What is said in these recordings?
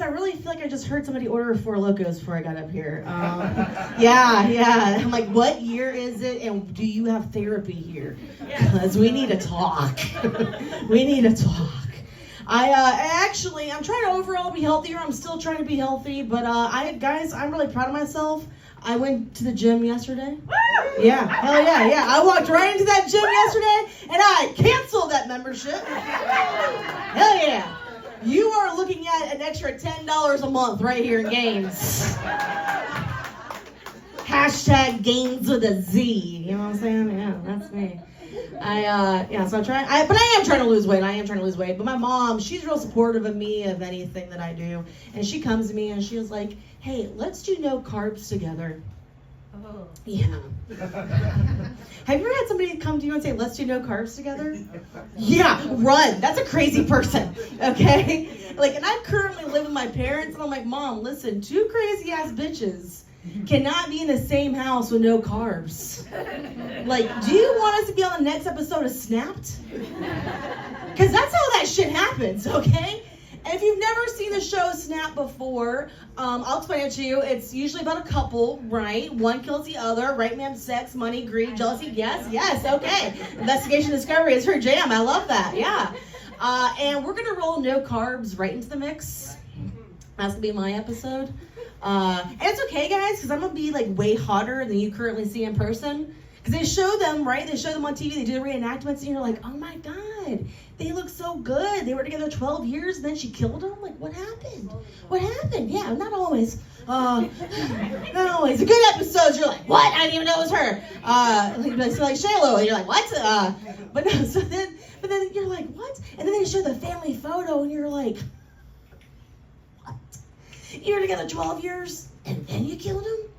I really feel like I just heard somebody order 4 Locos before I got up here. Yeah. I'm like, what year is it? And do you have therapy here? Because we need to talk. We need to talk. I'm trying to overall be healthier. I'm still trying to be healthy, but I'm really proud of myself. I went to the gym yesterday. Yeah, hell yeah. I walked right into that gym yesterday, and I canceled that membership. Hell yeah. You are looking at an extra $10 a month right here in Gaines. Hashtag Gaines with a Z. You know what I'm saying? Yeah, that's me. So I'm trying, but I am trying to lose weight. But my mom, she's real supportive of me, of anything that I do. And she comes to me and she was like, hey, let's do no carbs together. Oh. Yeah. Have you ever had somebody come to you and say, let's do no carbs together? Yeah, run. That's a crazy person, okay? And I currently live with my parents, and I'm like, Mom, listen, 2 crazy ass bitches cannot be in the same house with no carbs. Do you want us to be on the next episode of Snapped? Because that's how that shit happens, okay? And if you've never seen the show Snap before, I'll explain it to you. It's usually about a couple, right? One kills the other, right, ma'am? Sex, money, greed, jealousy. Yes, okay. Investigation discovery is her jam. I love that, yeah. And we're going to roll no carbs right into the mix. That's going to be my episode. And it's okay, guys, because I'm going to be way hotter than you currently see in person. Because they show them, right? They show them on TV. They do the reenactments, and you're like, oh my God, they look so good. They were together 12 years, and then she killed him. What happened? What happened? Yeah, not always. Not always. The good episodes, you're like, what? I didn't even know it was her. Like Shaylo, and you're like, what? But then you're like, what? And then they show the family photo, and you're like, what? You were together 12 years, and then you killed him?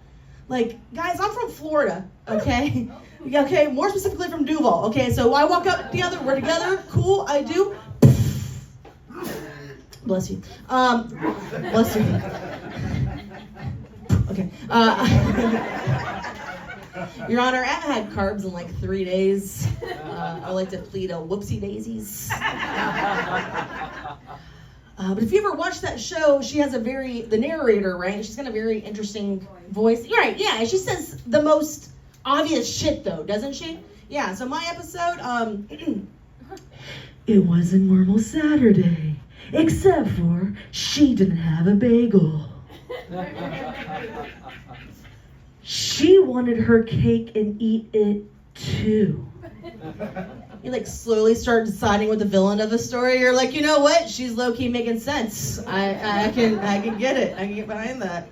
Guys, I'm from Florida, okay? Okay, more specifically from Duval, okay? So I walk up together, we're together, cool, I do. Bless you. Bless you. Okay. Your Honor, I haven't had carbs in 3 days. I like to plead a whoopsie daisies. But if you ever watch that show, she has the narrator, right? She's got a very interesting voice. Right, yeah, she says the most obvious shit, though, doesn't she? Yeah, so my episode, it was a normal Saturday, except for she didn't have a bagel. She wanted her cake and eat it, too. You slowly start deciding what the villain of the story. You're like, you know what? She's low-key making sense. I can get it. I can get behind that.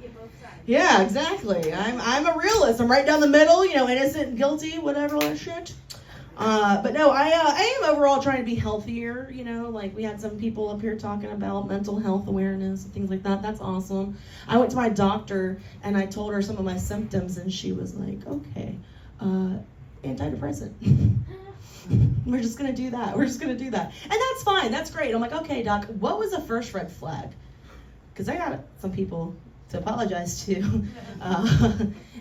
Yeah, exactly. I'm a realist. I'm right down the middle. Innocent, guilty, whatever, all that shit. But no, I am overall trying to be healthier. We had some people up here talking about mental health awareness and things like that. That's awesome. I went to my doctor and I told her some of my symptoms, and she was like, okay, antidepressant. We're just going to do that. And that's fine. That's great. I'm like, okay, doc, what was the first red flag? Because I got some people to apologize to.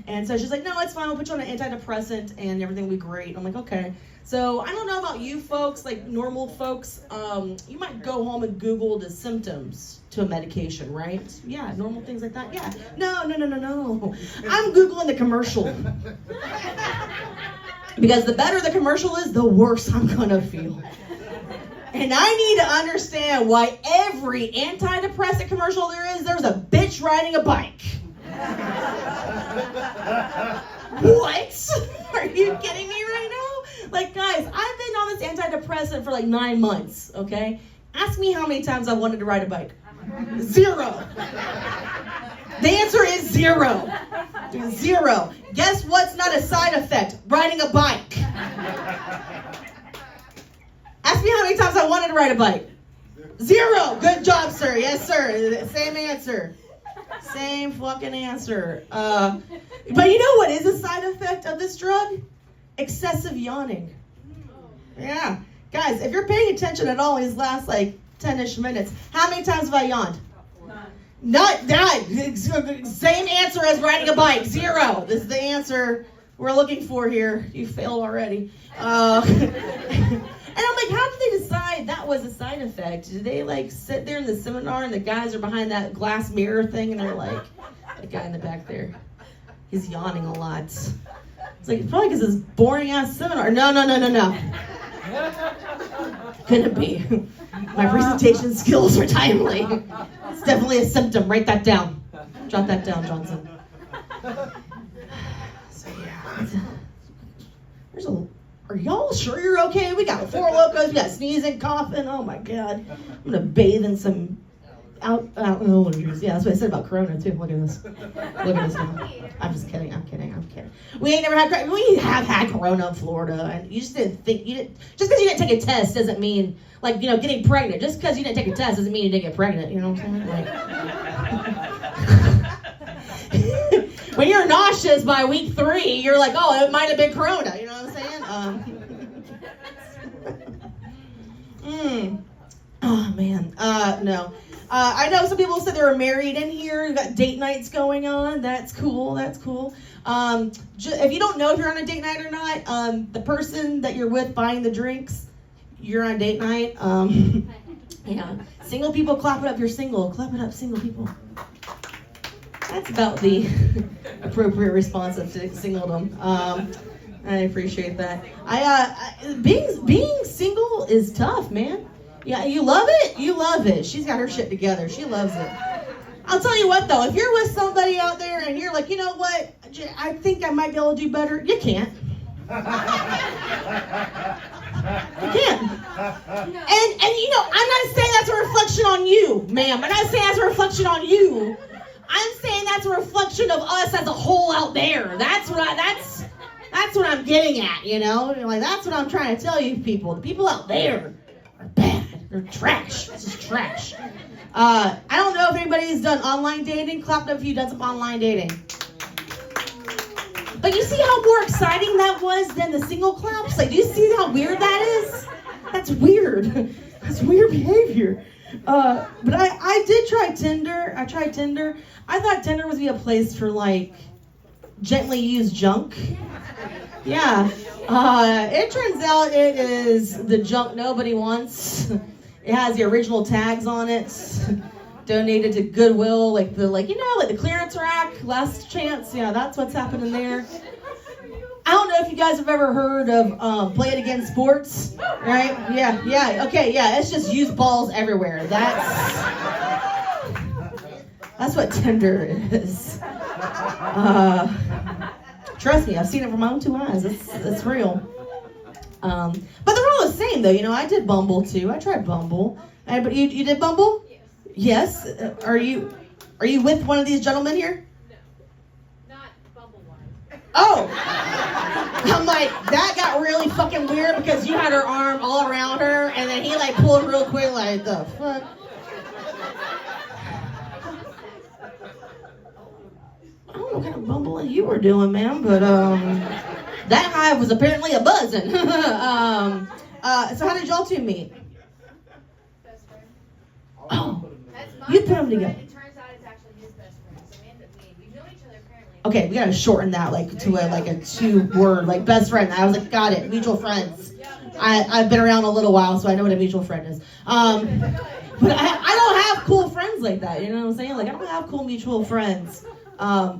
And so she's like, no, it's fine. We'll put you on an antidepressant and everything will be great. I'm like, okay. So I don't know about you folks, normal folks. You might go home and Google the symptoms to a medication, right? Yeah, normal things like that. Yeah. No. I'm Googling the commercial. Because the better the commercial is, the worse I'm gonna feel. And I need to understand why every antidepressant commercial there's a bitch riding a bike. What? Are you kidding me right now? Guys, I've been on this antidepressant for 9 months, okay? Ask me how many times I wanted to ride a bike. 0. The answer is 0. 0. Guess what's not a side effect? Riding a bike. Ask me how many times I wanted to ride a bike. 0. Good job, sir. Yes, sir. Same answer. Same fucking answer. But you know what is a side effect of this drug? Excessive yawning. Yeah. Guys, if you're paying attention at all these last 10-ish minutes, how many times have I yawned? Not that. Same answer as riding a bike. 0. This is the answer we're looking for here. You failed already. And I'm like, how did they decide that was a side side effect? Do they like sit there in the seminar and the guys are behind that glass mirror thing and they're like, the guy in the back there, he's yawning a lot. It's like, it's probably because it's boring ass seminar. No. Couldn't be. My presentation skills are timely. It's definitely a symptom. Write that down. Jot that down, Johnson. So yeah. Are y'all sure you're okay? We got 4 locos. We got sneezing, coughing. Oh my God. I'm gonna bathe in some allergies. Yeah, that's what I said about Corona too. Look at this. Look at this now. I'm just kidding. I'm kidding. We ain't never had Corona. We have had Corona in Florida, and you just didn't think just because you didn't take a test doesn't mean like getting pregnant. Just because you didn't take a test doesn't mean you didn't get pregnant. You know what I'm saying? Like, when you're nauseous by week 3, you're like, oh, it might have been Corona. You know what I'm saying? Oh man. No. I know some people said they were married in here. You've got date nights going on. That's cool. If you don't know if you're on a date night or not, the person that you're with buying the drinks, you're on date night. Yeah. Single people, clap it up. You're single. Clap it up, single people. That's about the appropriate response of singledom. I appreciate that. Being single is tough, man. Yeah, you love it? You love it. She's got her shit together. She loves it. I'll tell you what, though. If you're with somebody out there and you're like, you know what? I think I might be able to do better. You can't. You can't. And I'm not saying that's a reflection on you, ma'am. I'm not saying that's a reflection on you. I'm saying that's a reflection of us as a whole out there. That's what I'm getting at, Like, that's what I'm trying to tell you people. The people out there are bad. They're trash. This is trash. I don't know if anybody's done online dating. Clap up if you've done some online dating. But you see how more exciting that was than the single claps? Like, do you see how weird that is? That's weird. That's weird behavior. But I did try Tinder. I tried Tinder. I thought Tinder was going to be a place for, like, gently used junk. Yeah. It turns out it is the junk nobody wants. It has the original tags on it. Donated to Goodwill, like the clearance rack, last chance. Yeah, that's what's happening there. I don't know if you guys have ever heard of Play It Again Sports, right? Yeah. Okay, yeah. It's just used balls everywhere. That's what Tinder is. Trust me, I've seen it from my own 2 eyes. It's real. But they're all the same, though. I did Bumble too. I tried Bumble. But you did Bumble? Yes. Are you with one of these gentlemen here? No, not Bumble-wise. Oh. I'm like, that got really fucking weird because you had her arm all around her, and then he like pulled real quick, like the fuck. I don't know what kind of bumbling you were doing, ma'am, but that hive was apparently a buzzing. So how did y'all 2 meet? Best friend. Oh, That's my you put them best together. friend. It turns out it's actually his best friend. So we ended up meeting. We've known each other apparently. Okay, we gotta shorten that like to a 2-word, like best friend. I was like, got it, mutual friends. I've been around a little while, so I know what a mutual friend is. But I don't have cool friends like that. You know what I'm saying? Like, I don't have cool mutual friends.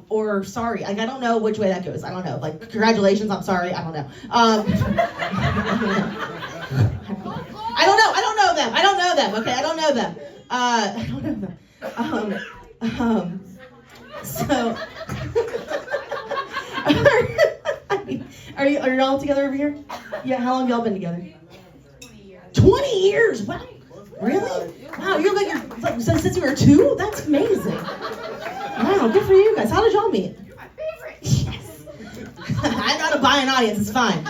Or sorry, like I don't know which way that goes. I don't know. Like, congratulations, I'm sorry. I don't know. I don't know them. Okay, I don't know them. So, are you all together over here? Yeah. How long have y'all been together? 20 years. 20 years. Wow. Really? Wow. You're like since you were 2. That's amazing. Wow. Good for you guys. How did y'all meet? You're my favorite. Yes. I'm not a buying audience. It's fine.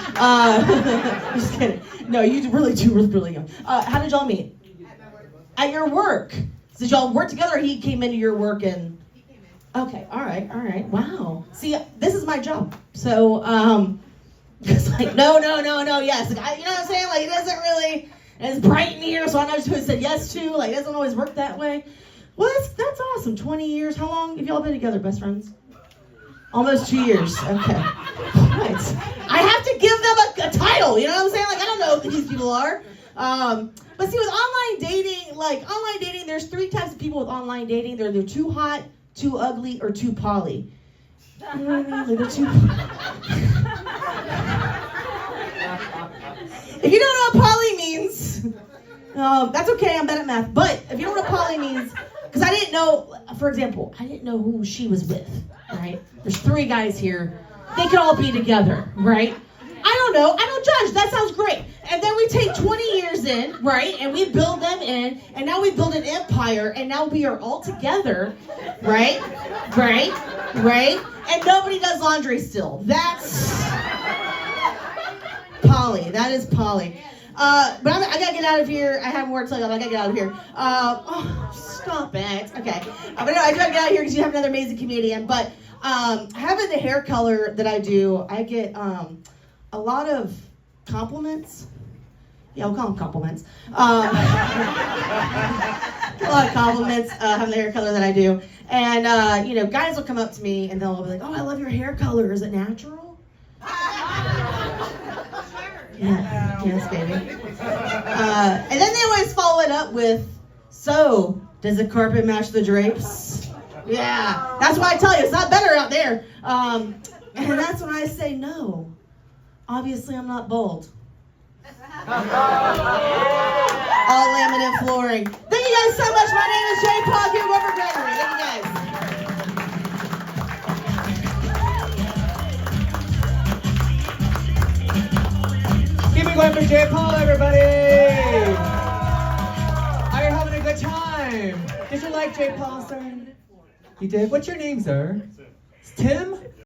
Just kidding. No, you really do really young. How did y'all meet? At my work. At your work. So did y'all work together, or he came into your work and? He came in. Okay. All right. Wow. See, this is my job. So, it's like no. Yes. Like, you know what I'm saying? Like, it doesn't really. It's bright in here, so I know who said yes to. Like, it doesn't always work that way. Well, that's awesome. 20 years. How long have y'all been together, best friends? Almost 2 years. Okay. Right. I have to give them a title. You know what I'm saying? Like, I don't know who these people are. But see, with online dating, there's 3 types of people with online dating. They're either too hot, too ugly, or too poly. You know what I mean? Like, they're too. If you don't know what poly means, that's okay. I'm bad at math. But if you don't know what poly means, because I didn't know, for example, I didn't know who she was with, right? There's 3 guys here. They could all be together, right? I don't know. I don't judge. That sounds great. And then we take 20 years in, right? And we build them in. And now we build an empire. And now we are all together, right? Right? Right? And nobody does laundry still. That's poly. That is poly. But I gotta get out of here. I have more to tell you. I gotta get out of here. Stop it. Okay. But no, I gotta get out of here because you have another amazing comedian. But having the hair color that I do, I get a lot of compliments. Yeah, we'll call them compliments. A lot of compliments having the hair color that I do. And, guys will come up to me and they'll be like, oh, I love your hair color. Is it natural? Yeah, yes, baby. And then they always follow it up with, so, does the carpet match the drapes? Yeah, that's why I tell you, it's not better out there. And that's when I say no. Obviously, I'm not bald. All laminate flooring. Thank you guys so much. My name is Jpaw here, Robert Gregory. Thank you guys. Keep it going for Jpaw, everybody! Are you having a good time? Did you like Jpaw, sir? You did? What's your name, sir? Tim?